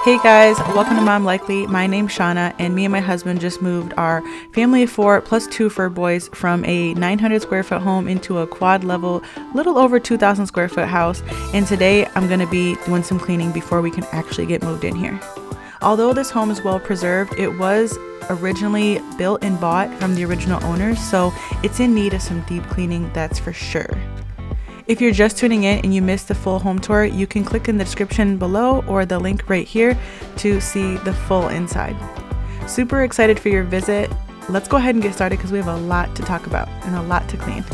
Hey guys, welcome to Mom Likely. My name's Shauna, and me and my husband just moved our family of 4 plus 2 fur boys from a 900 square foot home into a quad level, little over 2,000 square foot house. And today I'm going to be doing some cleaning before we can actually get moved in here. Although this home is well preserved, it was originally built and bought from the original owners, so it's in need of some deep cleaning, that's for sure. If you're just tuning in and you missed the full home tour, you can click in the description below or the link right here to see the full inside. Super excited for your visit. Let's go ahead and get started because we have a lot to talk about and a lot to clean.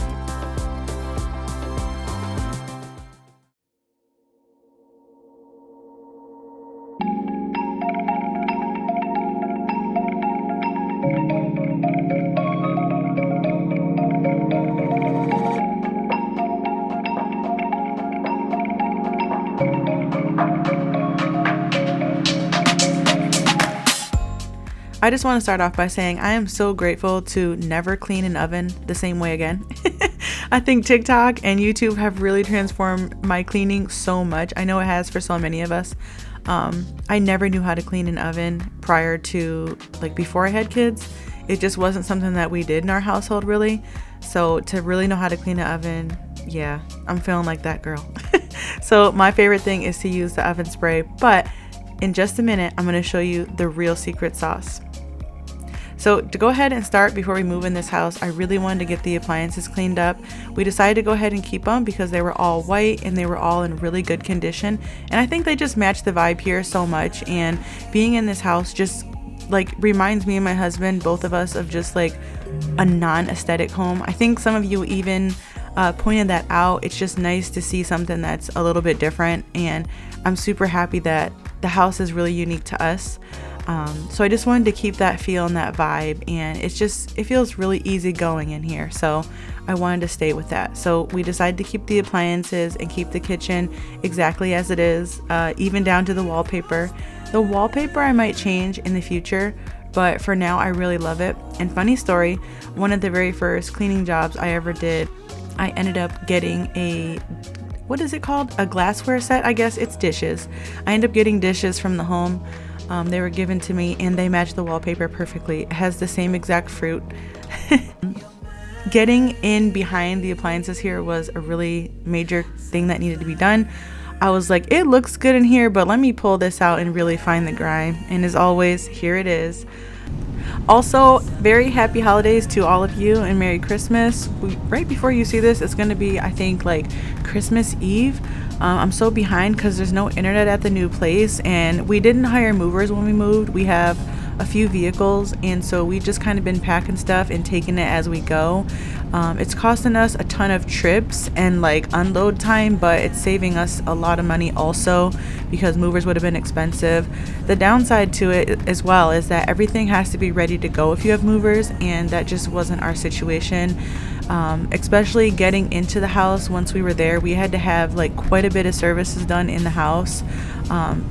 I just want to start off by saying I am so grateful to never clean an oven the same way again. I think TikTok and YouTube have really transformed my cleaning so much. I know it has for so many of us. I never knew how to clean an oven prior to, before I had kids. It just wasn't something that we did in our household really. So to really know how to clean an oven, yeah, I'm feeling like that girl. So my favorite thing is to use the oven spray, but in just a minute, I'm going to show you the real secret sauce. So to go ahead and start before we move in this house, I really wanted to get the appliances cleaned up. We decided to go ahead and keep them because they were all white and they were all in really good condition. And I think they just match the vibe here so much. And being in this house just reminds me and my husband, both of us, of just a non-aesthetic home. I think some of you even pointed that out. It's just nice to see something that's a little bit different. And I'm super happy that the house is really unique to us. So I just wanted to keep that feel and that vibe, and it feels really easy going in here. So I wanted to stay with that. So we decided to keep the appliances and keep the kitchen exactly as it is, even down to the wallpaper. The wallpaper I might change in the future, but for now I really love it. And funny story, one of the very first cleaning jobs I ever did, I ended up getting what is it called? A glassware set, I guess. It's dishes. I ended up getting dishes from the home. They were given to me and they match the wallpaper perfectly. It has the same exact fruit. Getting in behind the appliances here was a really major thing that needed to be done. I was like, it looks good in here, but let me pull this out and really find the grime. And as always, here it is. Also, very happy holidays to all of you and Merry Christmas. Right before you see this, it's going to be, I think, Christmas Eve. I'm so behind because there's no internet at the new place, and we didn't hire movers when we moved. We have a few vehicles, and so we just kind of been packing stuff and taking it as we go. It's costing us a ton of trips and unload time, but it's saving us a lot of money also because movers would have been expensive. The downside to it as well is that everything has to be ready to go if you have movers, and that just wasn't our situation. Especially getting into the house. Once we were there, we had to have quite a bit of services done in the house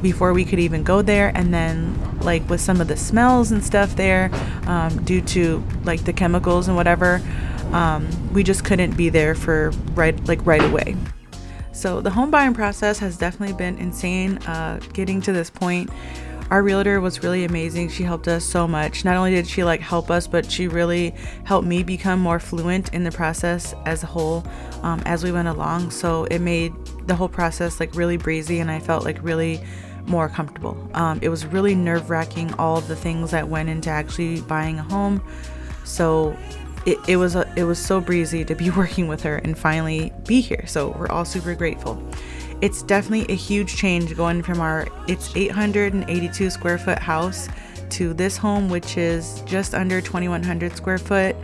before we could even go there. And then with some of the smells and stuff there, due to the chemicals and whatever, we just couldn't be there for right away. So the home buying process has definitely been insane. Getting to this point, our realtor was really amazing. She helped us so much. Not only did she help us, but she really helped me become more fluent in the process as a whole, as we went along. So it made the whole process really breezy, and I felt really more comfortable. It was really nerve-wracking, all of the things that went into actually buying a home. So it was so breezy to be working with her and finally be here. So we're all super grateful. It's definitely a huge change going from it's 882 square foot house to this home, which is just under 2,100 square foot,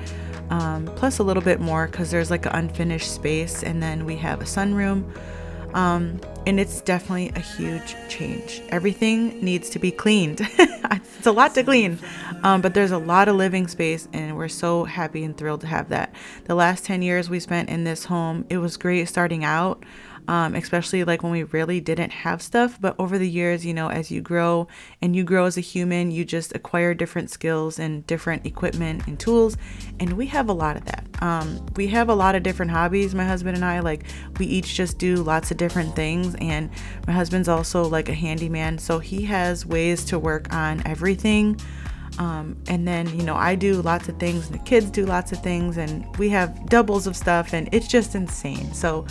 plus a little bit more because there's an unfinished space, and then we have a sunroom. And it's definitely a huge change. Everything needs to be cleaned. It's a lot to clean, but there's a lot of living space, and we're so happy and thrilled to have that. The last 10 years we spent in this home, it was great starting out. especially like when we really didn't have stuff. But over the years, you know, as you grow and you grow as a human, you just acquire different skills and different equipment and tools. And we have a lot of that. We have a lot of different hobbies, my husband and I. Like, we each just do lots of different things. And my husband's also like a handyman, so he has ways to work on everything. And then, you know, I do lots of things and the kids do lots of things, and we have doubles of stuff, and it's just insane. So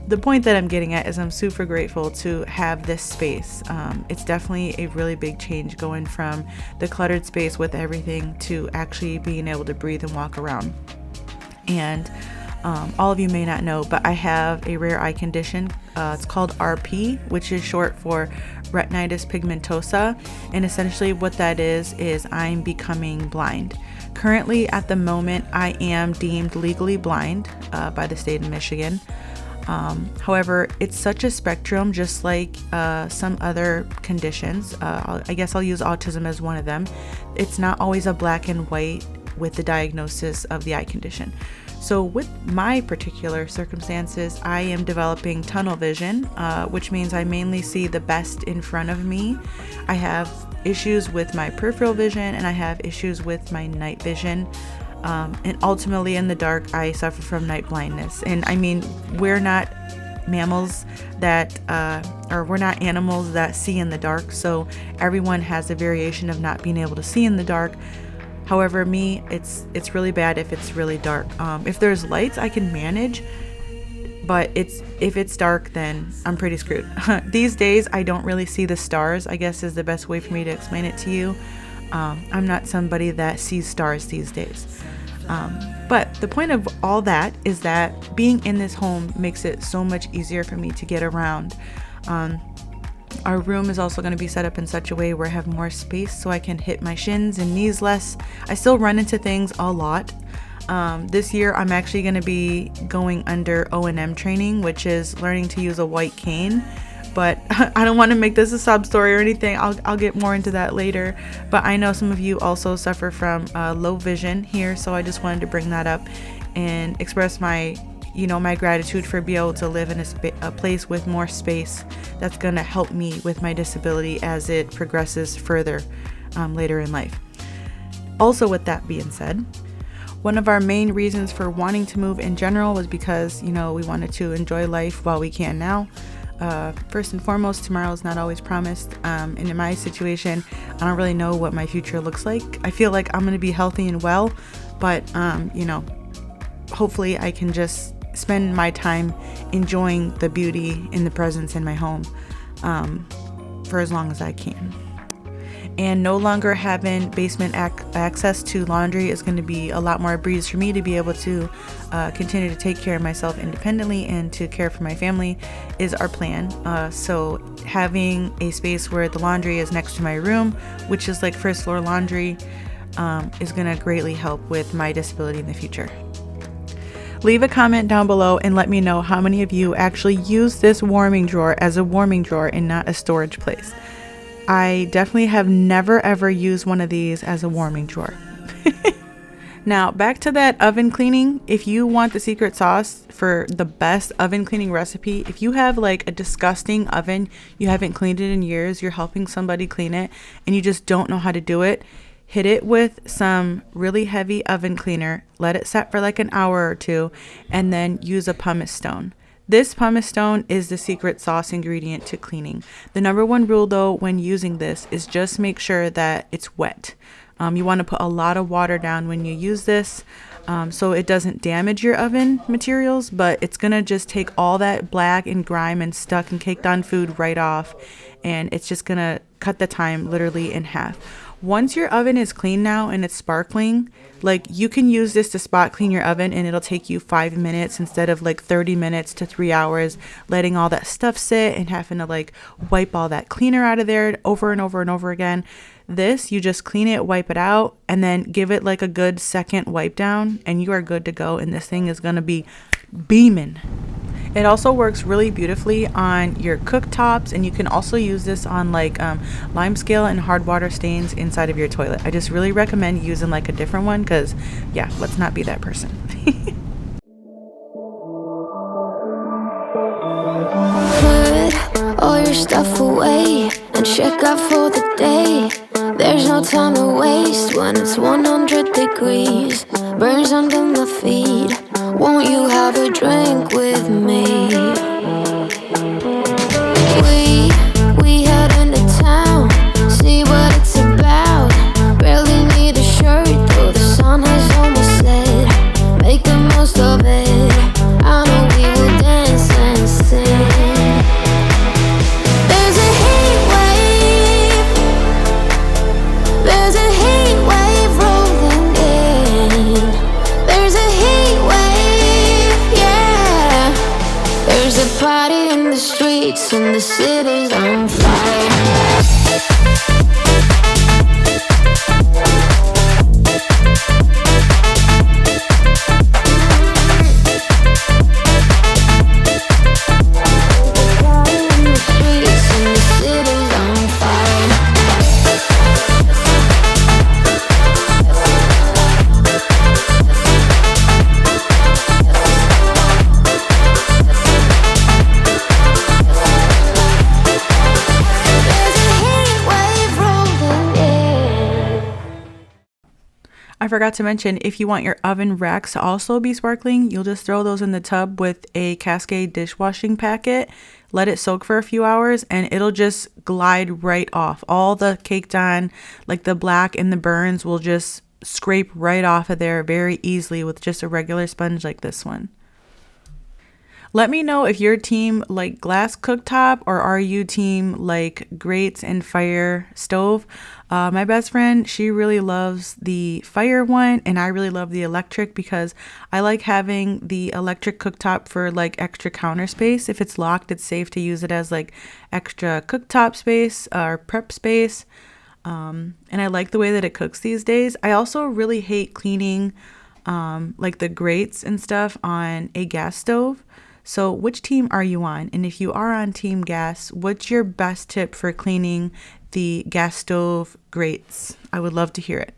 the point that I'm getting at is I'm super grateful to have this space. It's definitely a really big change going from the cluttered space with everything to actually being able to breathe and walk around. And all of you may not know, but I have a rare eye condition. It's called RP, which is short for retinitis pigmentosa. And essentially what that is I'm becoming blind. Currently, at the moment, I am deemed legally blind by the state of Michigan. However, it's such a spectrum, just like some other conditions. I guess I'll use autism as one of them. It's not always a black and white with the diagnosis of the eye condition. So with my particular circumstances, I am developing tunnel vision, which means I mainly see the best in front of me. I have issues with my peripheral vision, and I have issues with my night vision. And ultimately in the dark, I suffer from night blindness. And I mean, we're not mammals that, or we're not animals that see in the dark. So everyone has a variation of not being able to see in the dark. However, me, it's really bad if it's really dark. If there's lights, I can manage, but if it's dark, then I'm pretty screwed. These days, I don't really see the stars, I guess is the best way for me to explain it to you. I'm not somebody that sees stars these days. But the point of all that is that being in this home makes it so much easier for me to get around. Our room is also going to be set up in such a way where I have more space so I can hit my shins and knees less. I still run into things a lot. This year I'm actually going to be going under O&M training, which is learning to use a white cane. But I don't want to make this a sub story or anything. I'll get more into that later. But I know some of you also suffer from low vision here, so I just wanted to bring that up and express my gratitude for being able to live in a place with more space that's going to help me with my disability as it progresses further later in life. Also, with that being said, one of our main reasons for wanting to move in general was because, we wanted to enjoy life while we can now. First and foremost, tomorrow is not always promised. And in my situation, I don't really know what my future looks like. I feel like I'm going to be healthy and well, but, hopefully I can just spend my time enjoying the beauty in the presence in my home for as long as I can. And no longer having basement access to laundry is going to be a lot more a breeze for me to be able to continue to take care of myself independently and to care for my family is our plan. So having a space where the laundry is next to my room, which is like first floor laundry, is going to greatly help with my disability in the future. Leave a comment down below and let me know how many of you actually use this warming drawer as a warming drawer and not a storage place. I definitely have never ever used one of these as a warming drawer. Now back to that oven cleaning. If you want the secret sauce for the best oven cleaning recipe, if you have like a disgusting oven, you haven't cleaned it in years, you're helping somebody clean it and you just don't know how to do it, hit it with some really heavy oven cleaner, let it set for like an hour or two, and then use a pumice stone. This pumice stone is the secret sauce ingredient to cleaning. The number one rule though when using this is just make sure that it's wet. You want to put a lot of water down when you use this so it doesn't damage your oven materials, but it's going to just take all that black and grime and stuck and caked on food right off, and it's just going to cut the time literally in half. Once your oven is clean now and it's sparkling, like you can use this to spot clean your oven and it'll take you 5 minutes instead of like 30 minutes to 3 hours letting all that stuff sit and having to like wipe all that cleaner out of there over and over and over again. This, you just clean it, wipe it out, and then give it like a good second wipe down and you are good to go, and this thing is going to be beaming. It also works really beautifully on your cooktops, and you can also use this on like lime scale and hard water stains inside of your toilet. I just really recommend using like a different one because, yeah, let's not be that person. your stuff away and check out for the day. There's no time to waste when it's 100 degrees. Burns under my feet. Won't you have a drink with me? We head into town, see what it's about. Barely need a shirt though the sun has almost set. Make the most of it. I know we will dance and sing. There's a heat wave. There's a heat wave rolling in. There's a heat wave, yeah. There's a party in the streets and the city's on fire. I forgot to mention, if you want your oven racks to also be sparkling, you'll just throw those in the tub with a Cascade dishwashing packet, let it soak for a few hours, and it'll just glide right off. All the caked on, like the black and the burns, will just scrape right off of there very easily with just a regular sponge like this one. Let me know if you're team like glass cooktop or are you team like grates and fire stove. My best friend, she really loves the fire one, and I really love the electric because I like having the electric cooktop for like extra counter space. If it's locked, it's safe to use it as like extra cooktop space or prep space. And I like the way that it cooks these days. I also really hate cleaning like the grates and stuff on a gas stove. So which team are you on? And if you are on team gas, what's your best tip for cleaning the gas stove grates? I would love to hear it.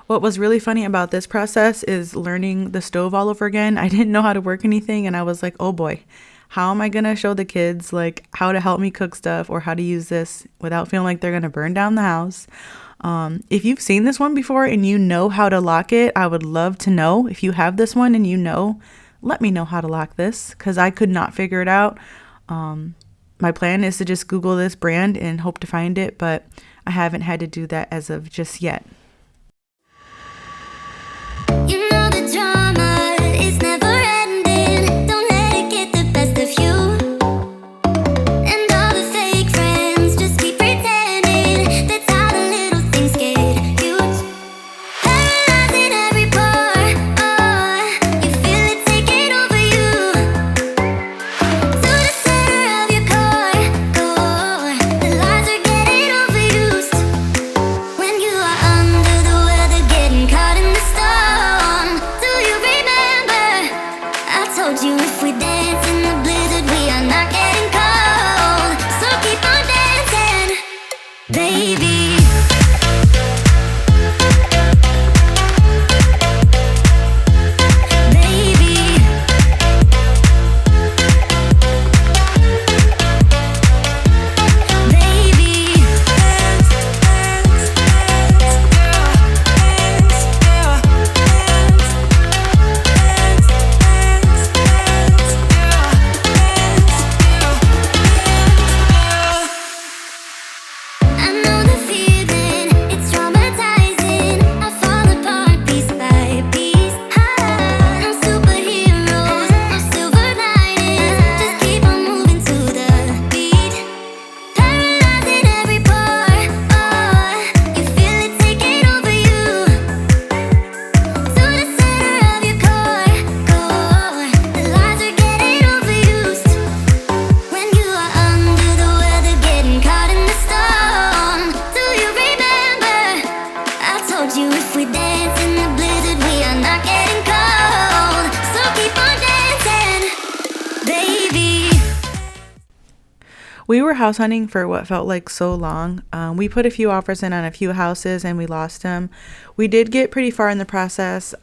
What was really funny about this process is learning the stove all over again. I didn't know how to work anything, and I was like, oh boy, how am I gonna show the kids like how to help me cook stuff or how to use this without feeling like they're gonna burn down the house? If you've seen this one before and you know how to lock it, I would love to know. If you have this one and you know, let me know how to lock this, because I could not figure it out. My plan is to just Google this brand and hope to find it, but I haven't had to do that as of just yet. You know the drama is never ending. Don't let it get the best of you. And all the fake friends just keep pretending. That's how the little things get huge. Paralyzing every pore. Oh, you feel it taking over you. To the center of your core. The lies are getting overused. When you are under the weather, getting caught in the storm. Do you remember? I told you if we dance in the blizzard, we are not getting cold. So keep on dancing, baby. Baby. Baby. I know the feeling, it's traumatizing. I fall apart piece by piece. No superheroes, no silver linings. Just keep on moving to the beat. Paralyzing every pore. Oh, you feel it taking over you. To the center of your core. The lies are getting overused. When you are under the weather, getting caught in the storm. Do you remember? I told you if we dance in the blizzard, we are not getting cold. So keep on dancing, baby. We were house hunting for what felt like so long. We put a few offers in on a few houses and we lost them. We did get pretty far in the process.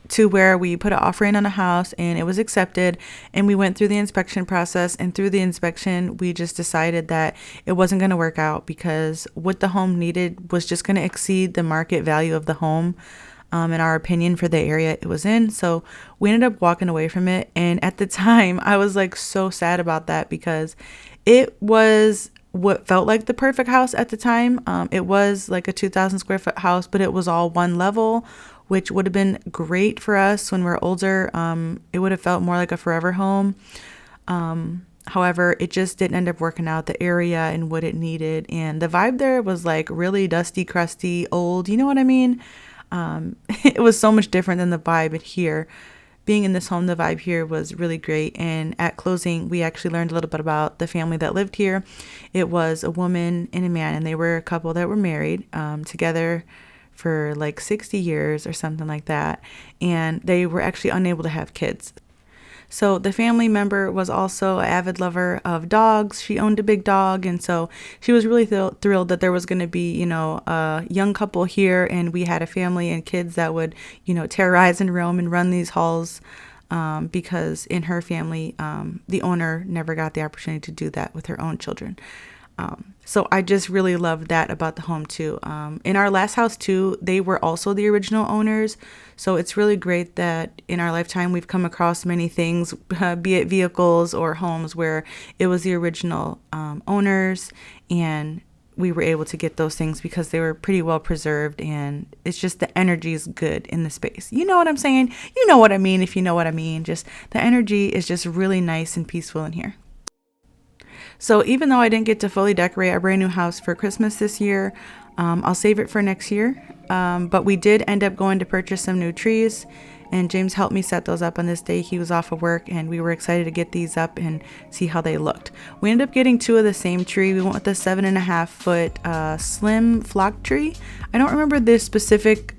to where we put an offer in on a house and it was accepted, and we went through the inspection process, and through the inspection we just decided that it wasn't going to work out because what the home needed was just going to exceed the market value of the home, in our opinion, for the area it was in. So we ended up walking away from it, and at the time I was like so sad about that because it was what felt like the perfect house at the time. It was like a 2,000 square foot house, but it was all one level, which would have been great for us when we're older. It would have felt more like a forever home. However, it just didn't end up working out, the area and what it needed. And the vibe there was like really dusty, crusty, old. You know what I mean? It was so much different than the vibe in here. Being in this home, the vibe here was really great. And at closing, we actually learned a little bit about the family that lived here. It was a woman and a man, and they were a couple that were married together for like 60 years or something like that. And they were actually unable to have kids. So the family member was also an avid lover of dogs. She owned a big dog. And so she was really thrilled that there was going to be, you know, a young couple here. And we had a family and kids that would, you know, terrorize and roam and run these halls. Because in her family, the owner never got the opportunity to do that with her own children. So I just really loved that about the home too. In our last house too, they were also the original owners. So it's really great that in our lifetime, we've come across many things, be it vehicles or homes where it was the original owners, and we were able to get those things because they were pretty well preserved, and it's just the energy is good in the space. You know what I'm saying? You know what I mean if you know what I mean. Just the energy is just really nice and peaceful in here. So even though I didn't get to fully decorate our brand new house for Christmas this year, I'll save it for next year. But we did end up going to purchase some new trees, and James helped me set those up on this day. He was off of work, and we were excited to get these up and see how they looked. We ended up getting two of the same tree. We went with the 7.5 foot slim flock tree. I don't remember the specific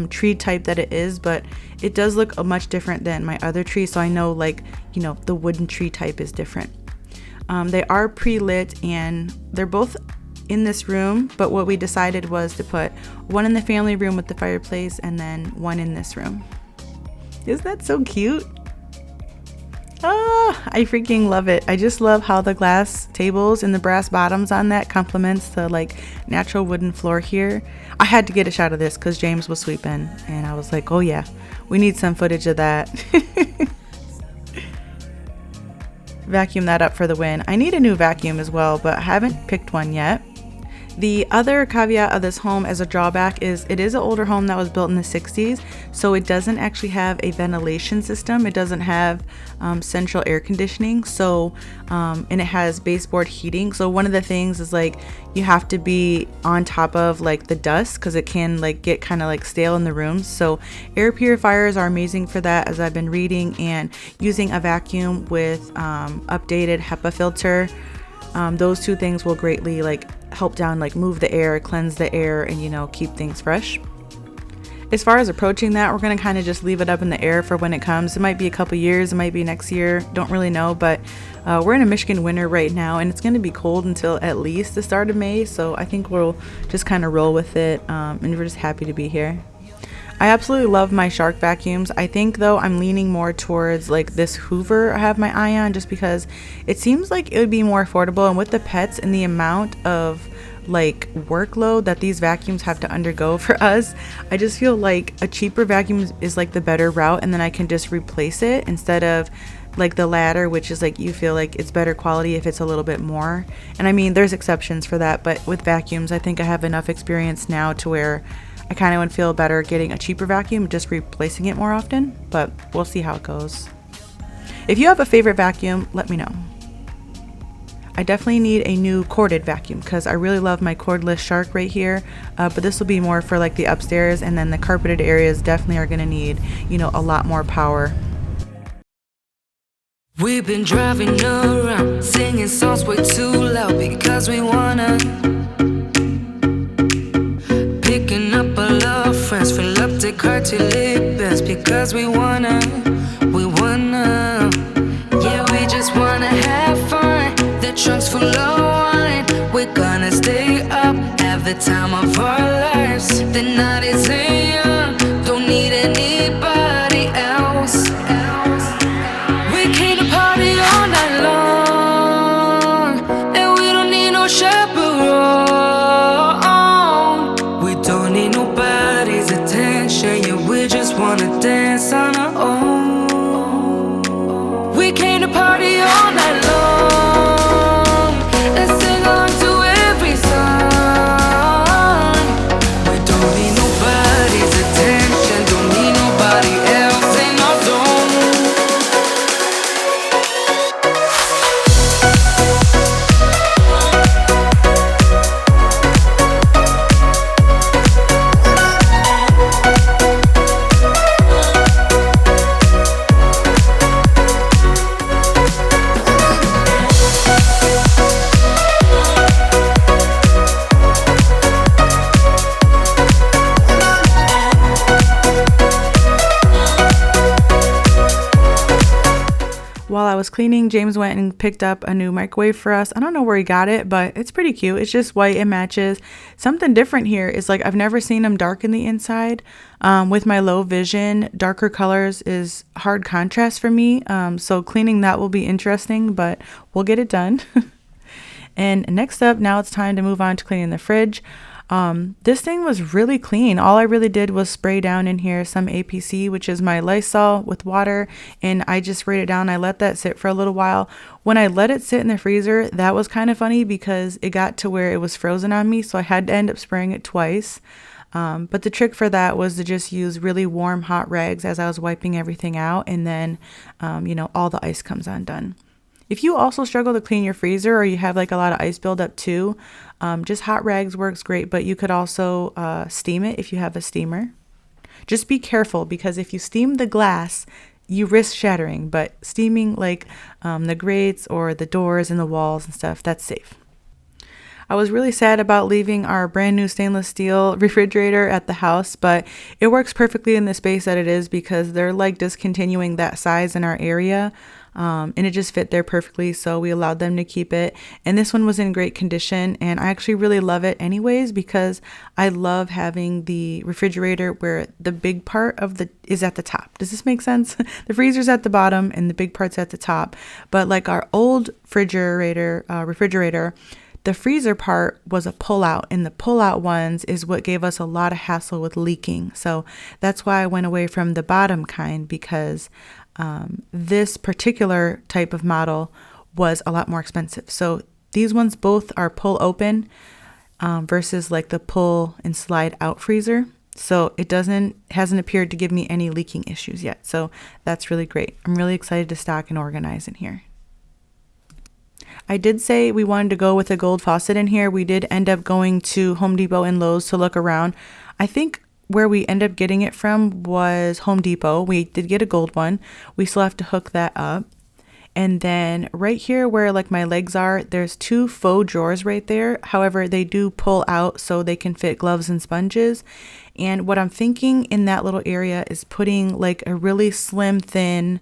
tree type that it is, but it does look much different than my other tree. So I know, like, you know, the wooden tree type is different. They are pre-lit, and they're both in this room, but what we decided was to put one in the family room with the fireplace and then one in this room. Isn't that so cute? Oh, I freaking love it. I just love how the glass tables and the brass bottoms on that complements the like natural wooden floor here. I had to get a shot of this because James was sweeping, and I was like, oh yeah, we need some footage of that. Vacuum that up for the win. I need a new vacuum as well, but I haven't picked one yet. The other caveat of this home as a drawback is it is an older home that was built in the 60s, so it doesn't actually have a ventilation system. It doesn't have central air conditioning, so and it has baseboard heating. So one of the things is like you have to be on top of like the dust because it can like get kind of like stale in the rooms. So air purifiers are amazing for that, as I've been reading, and using a vacuum with updated HEPA filter. Those two things will greatly like help down, like move the air, cleanse the air, and, you know, keep things fresh. As far as approaching that, we're going to kind of just leave it up in the air for when it comes. It might be a couple years, it might be next year, don't really know, but we're in a Michigan winter right now, and it's going to be cold until at least the start of May, so I think we'll just kind of roll with it, and we're just happy to be here. I absolutely love my Shark vacuums. I think though I'm leaning more towards like this Hoover I have my eye on, just because it seems like it would be more affordable, and with the pets and the amount of like workload that these vacuums have to undergo for us, I just feel like a cheaper vacuum is like the better route, and then I can just replace it instead of like the latter, which is like you feel like it's better quality if it's a little bit more. And I mean, there's exceptions for that, but with vacuums I think I have enough experience now to where I kind of would feel better getting a cheaper vacuum, just replacing it more often, but we'll see how it goes. If you have a favorite vacuum, let me know. I definitely need a new corded vacuum because I really love my cordless Shark right here, but this will be more for like the upstairs, and then the carpeted areas definitely are going to need, you know, a lot more power. We've been driving around, singing songs way too loud because we wanna. Picking up our love friends, fill up the car till it bends because we wanna. Yeah, we just wanna have fun. The trunk's full of wine. We're gonna stay up, have the time of our lives. The night is young, don't need anybody. chaperone. We don't need nobody's attention, yeah, we just wanna dance on our own. We came to party all night long and sing along to every song. We don't need nobody's attention, don't need nobody else in our zone. While I was cleaning, James went and picked up a new microwave for us. I don't know where he got it, but it's pretty cute. It's just white. It matches. Something different here is like I've never seen them dark in the inside. With my low vision, darker colors is hard contrast for me. So cleaning that will be interesting, but we'll get it done. And next up, now it's time to move on to cleaning the fridge. This thing was really clean. All I really did was spray down in here some APC, which is my Lysol, with water, and I just sprayed it down. I let that sit for a little while. When I let it sit in the freezer, that was kind of funny because it got to where it was frozen on me, so I had to end up spraying it twice. But the trick for that was to just use really warm hot rags as I was wiping everything out, and then all the ice comes undone. If you also struggle to clean your freezer or you have like a lot of ice buildup too, just hot rags works great, but you could also steam it if you have a steamer. Just be careful because if you steam the glass, you risk shattering, but steaming like the grates or the doors and the walls and stuff, that's safe. I was really sad about leaving our brand new stainless steel refrigerator at the house, but it works perfectly in the space that it is because they're like discontinuing that size in our area. And it just fit there perfectly, so we allowed them to keep it. And this one was in great condition, and I actually really love it anyways because I love having the refrigerator where the big part is at the top. Does this make sense? The freezer's at the bottom and the big part's at the top. But like our old refrigerator, the freezer part was a pull-out, and the pull-out ones is what gave us a lot of hassle with leaking. So that's why I went away from the bottom kind, because this particular type of model was a lot more expensive. So these ones both are pull open versus like the pull and slide out freezer. So it hasn't appeared to give me any leaking issues yet. So that's really great. I'm really excited to stock and organize in here. I did say we wanted to go with a gold faucet in here. We did end up going to Home Depot and Lowe's to look around. I think where we end up getting it from was Home Depot. We did get a gold one. We still have to hook that up. And then right here where like my legs are, there's two faux drawers right there. However, they do pull out so they can fit gloves and sponges. And what I'm thinking in that little area is putting like a really slim, thin,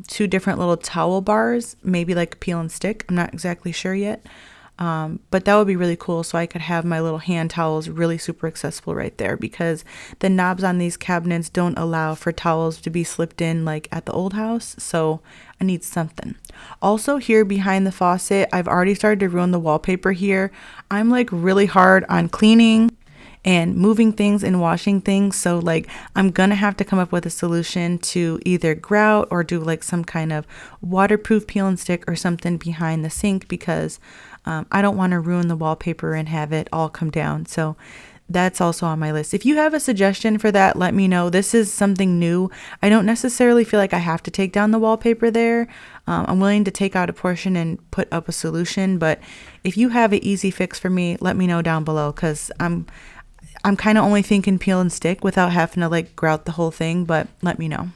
two different little towel bars, maybe like peel and stick. I'm not exactly sure yet. But that would be really cool, so I could have my little hand towels really super accessible right there, because the knobs on these cabinets don't allow for towels to be slipped in like at the old house, so I need something. Also here behind the faucet, I've already started to ruin the wallpaper here. I'm like really hard on cleaning and moving things and washing things, so like I'm gonna have to come up with a solution to either grout or do like some kind of waterproof peel and stick or something behind the sink, because I don't want to ruin the wallpaper and have it all come down. So that's also on my list. If you have a suggestion for that, let me know. This is something new. I don't necessarily feel like I have to take down the wallpaper there. I'm willing to take out a portion and put up a solution, but if you have an easy fix for me, let me know down below, because I'm kind of only thinking peel and stick without having to like grout the whole thing, but let me know.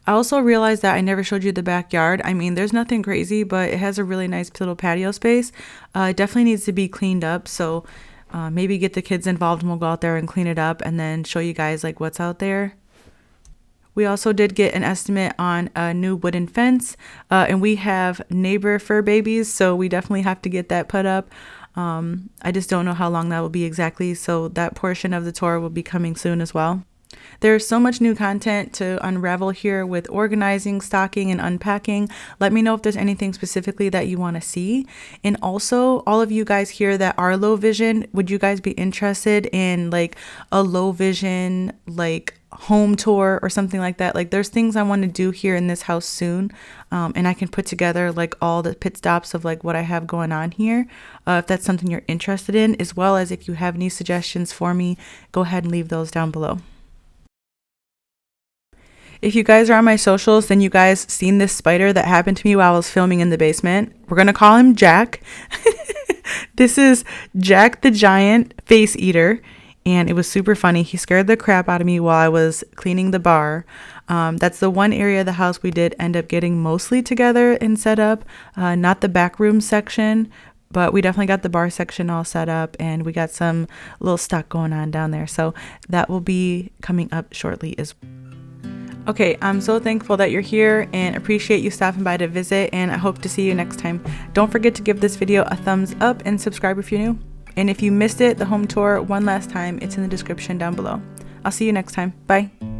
I also realized that I never showed you the backyard. I mean, there's nothing crazy, but it has a really nice little patio space. It definitely needs to be cleaned up, so maybe get the kids involved and we'll go out there and clean it up and then show you guys like what's out there. We also did get an estimate on a new wooden fence, and we have neighbor fur babies, so we definitely have to get that put up. I just don't know how long that will be exactly, so that portion of the tour will be coming soon as well. There's so much new content to unravel here with organizing, stocking, and unpacking. Let me know if there's anything specifically that you want to see. And also, all of you guys here that are low vision, would you guys be interested in like a low vision, like home tour or something like that? Like there's things I want to do here in this house soon. And I can put together like all the pit stops of like what I have going on here. If that's something you're interested in, as well as if you have any suggestions for me, go ahead and leave those down below. If you guys are on my socials, then you guys seen this spider that happened to me while I was filming in the basement. We're going to call him Jack. This is Jack the Giant Face Eater. And it was super funny. He scared the crap out of me while I was cleaning the bar. That's the one area of the house we did end up getting mostly together and set up. Not the back room section, but we definitely got the bar section all set up. And we got some little stuff going on down there. So that will be coming up shortly as well. Okay, I'm so thankful that you're here and appreciate you stopping by to visit, and I hope to see you next time. Don't forget to give this video a thumbs up and subscribe if you're new. And if you missed it, the home tour one last time, it's in the description down below. I'll see you next time. Bye.